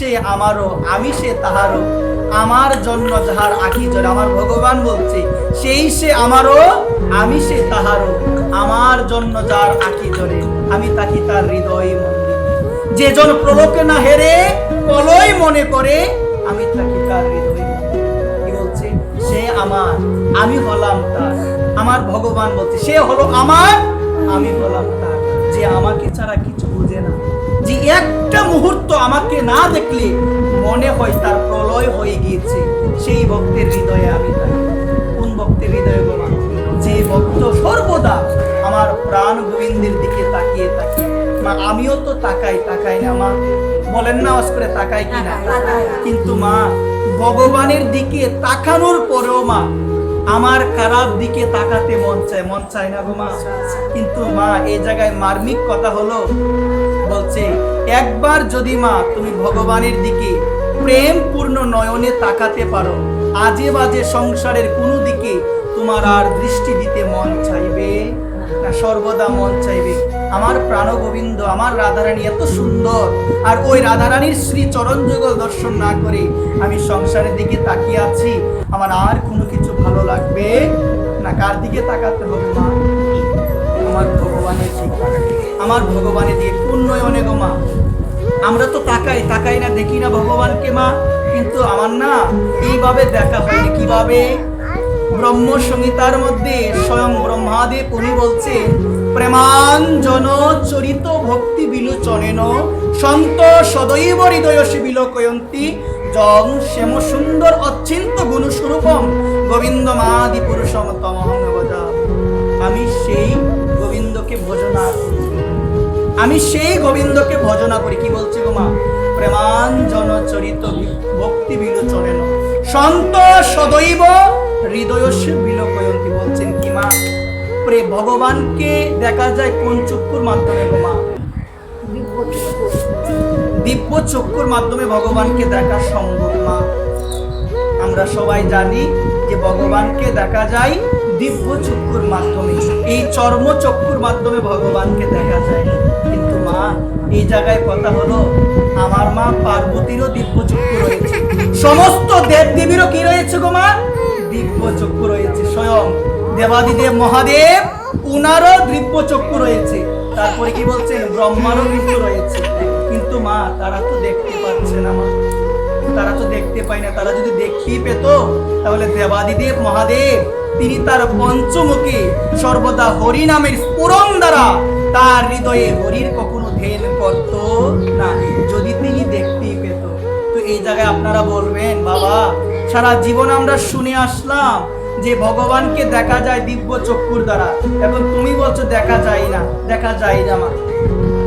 সে আমারও আমি সে তাহারও, আমার জন্য যাহার আঁখি জলে। আমার ভগবান বলছে সেই সে আমারও আমি সে তাহারও, আমার জন্য যার আঁখি জলে, আমি তাকি তার হৃদয় মন্দির। যে জন প্রলোকে না হেরে কলয় মনে করে, আমি তাকি তার হৃদয় মন্দির। কি বলছে? সে আমার, আমি হলাম তার। আমার ভগবান বলছে সে হলো আমার, আমি হলাম তার। যে আমাকে ছাড়া কিছু বুঝে না, যে একটা মুহূর্ত আমাকে না দেখলে মনে হয় তার প্রলয় হয়ে গিয়েছে, সেই ভক্তের হৃদয়ে আমি থাকি। কোন ভক্তের হৃদয়ে গোমা? যে ভক্ত সর্বদা আমার প্রাণ গোবিন্দের দিকে তাকিয়ে থাকে। মা আমিও তো তাকাই না মা, বলেন না আওয়াজ করে তাকাই কিনা? কিন্তু মা ভগবানের দিকে তাকানোর পরেও মা আমার খারাপ দিকে তাকাতে মন চায় না গো মা। কিন্তু মা এই জায়গায় মার্মিক কথা হলো, বলছে একবার যদি মা তুমি ভগবানের দিকে প্রেম পূর্ণ নয়নে তাকাতে পারো, আজে বাজে সংসারের কোনো দিকে তোমার আর দৃষ্টি দিতে মন চাইবে না, সর্বদা মন চাইবে আমার প্রাণ গোবিন্দ, আমার রাধারানী এত সুন্দর, আর ওই রাধারানীর শ্রী চরণ যুগল দর্শন না করে আমি সংসারের দিকে তাকিয়ে আছি, আমার আর কোনো কিছু ভালো লাগবে না। কার দিকে তাকাতে হবে মা? আমার ভগবানের দিকে, আমার ভগবানের দিকে। কোন নয়নে গো মা? আমরা তো তাকাই না, দেখি না ভগবানকে মা, কিন্তু আমার না এইভাবে দেখা হয়নি। কিভাবে? ব্রহ্ম সংহিতার মধ্যে স্বয়ং ব্রহ্মাদেব উনি বলছে প্রেমাঞ্জন চরিত ভক্তি বিলোচনেন সন্ত সদৈব হৃদয়সি বিলোকয়ন্তি জং শ্যাম সুন্দর অচিন্ত গুণ স্বরূপম গোবিন্দমাদি পুরুষম তমহং ভজামি। আমি সেই গোবিন্দকে ভজনা করি, আমি সেই গোবিন্দকে ভজনা করি। কি বলছে গো মা? প্রেমাঞ্জন চরিত ভক্তি বিলোচনেন সন্ত সদৈব হৃদয়স্য বিলোকয়ন্তি। বলছেন কি মা? ভগবানকে দেখা যায় কোন চক্ষুর মাধ্যমে গো মা? দিব্য চক্ষুর মাধ্যমে ভগবানকে দেখা সম্ভব মা। আমরা সবাই জানি যে ভগবানকে দেখা যায় দিব্য চক্ষুর মাধ্যমে, এই চর্ম চক্ষুর মাধ্যমে ভগবানকে দেখা যায়। কিন্তু মা এই জায়গায় কথা হলো, আমার মা পার্বতীরও দিব্য চক্ষু রয়েছে, সমস্ত দেব দেবীরও কি রয়েছে গো মা? দিব্য চক্ষু রয়েছে। স্বয়ং দেবাদিদেব মহাদেব উনারও দিব্য চক্ষু রয়েছে। তারপরে কি বলছেন? ব্রহ্মারও দিব্য রয়েছে। কিন্তু মা তারা তো দেখতে পাচ্ছে না মা, তারা তো দেখতে পায় না। তারা যদি দেখতেই পেত তাহলে দেবাদিদেব মহাদেব তিনি তার পঞ্চমুখী সর্বদা হরি নামের স্ফুরণ দ্বারা তার হৃদয়ে হরির কখনো ধ্যান করত না, যদি তিনি দেখতেই পেত। তো এই জায়গায় আপনারা বলবেন বাবা সারা জীবন আমরা শুনে আসলাম যে ভগবানকে দেখা যায় দিব্য চক্ষুর দ্বারা, এখন তুমি বলছো দেখা যায় না। দেখা যায় না মা,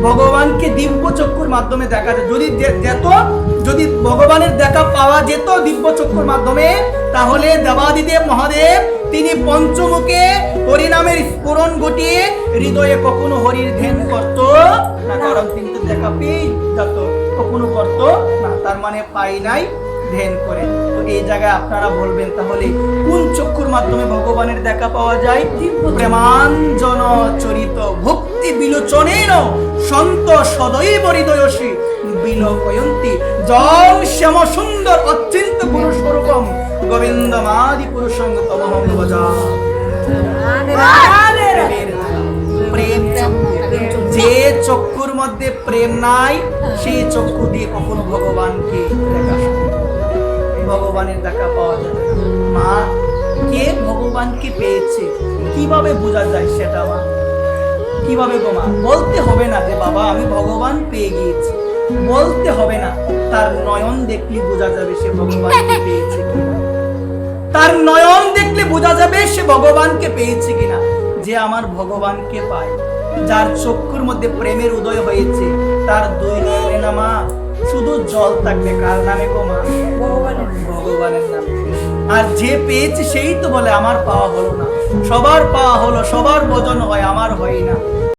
ভগবানকে দিব্য চক্ষুর মাধ্যমে দেখা যায়। যদি ভগবানের দেখা পাওয়া যেত দিব্য চক্ষুর মাধ্যমে, তাহলে দেবাদিদেব মহাদেব তিনি পঞ্চমুখে হরিনামের স্ফুরণ ঘটিয়ে হৃদয়ে কখনো হরির ধ্যান করত না, কারণ তিনি তো দেখা পেয়ে যেত, কখনো করত না। তার মানে পাই নাই, ধ্যান করে। তো এই জায়গায় আপনারা বলবেন তাহলে কোন চক্ষুর মাধ্যমে ভগবানের দেখা পাওয়া যায়? প্রেমাঞ্জন চরিত ভক্তি বিলোচনেন সন্ত সদৈব হৃদয়সি বিলোকয়ন্তি জং শ্যাম সুন্দর অচিন্ত গুণ স্বরূপম গোবিন্দমাদি পুরুষং তমহং ভজামি। প্রেম যে চক্ষুর মধ্যে প্রেম নাই, সেই চক্ষু দিয়ে কখনো ভগবানকে দেখা, ভগবানের দেখা পাওয়া যায় না। মা কে ভগবানকে পেয়েছে কিভাবে বোঝা যায় সেটা মা? কিভাবে গো মা? বলতে হবে না যে বাবা আমি ভগবান পেয়ে গিয়েছি, বলতে হবে না। তার নয়ন দেখলে বোঝা যাবে সে ভগবানকে পেয়েছে কিনা। তার নয়ন দেখলে বোঝা যাবে সে ভগবানকে পেয়েছে কিনা। যে আমার ভগবানকে পায়, যার চক্ষুর মধ্যে প্রেমের উদয় হয়েছে, তার দুই নয়নে না মা শুধু জল থাকবে। কার নামে গো মা? ভগবানের নামে। আর যে পেয়েছে সেই তো বলে আমার পাওয়া হলো না। সবার পাওয়া হলো, সবার ভজন হয়, আমার হয় না।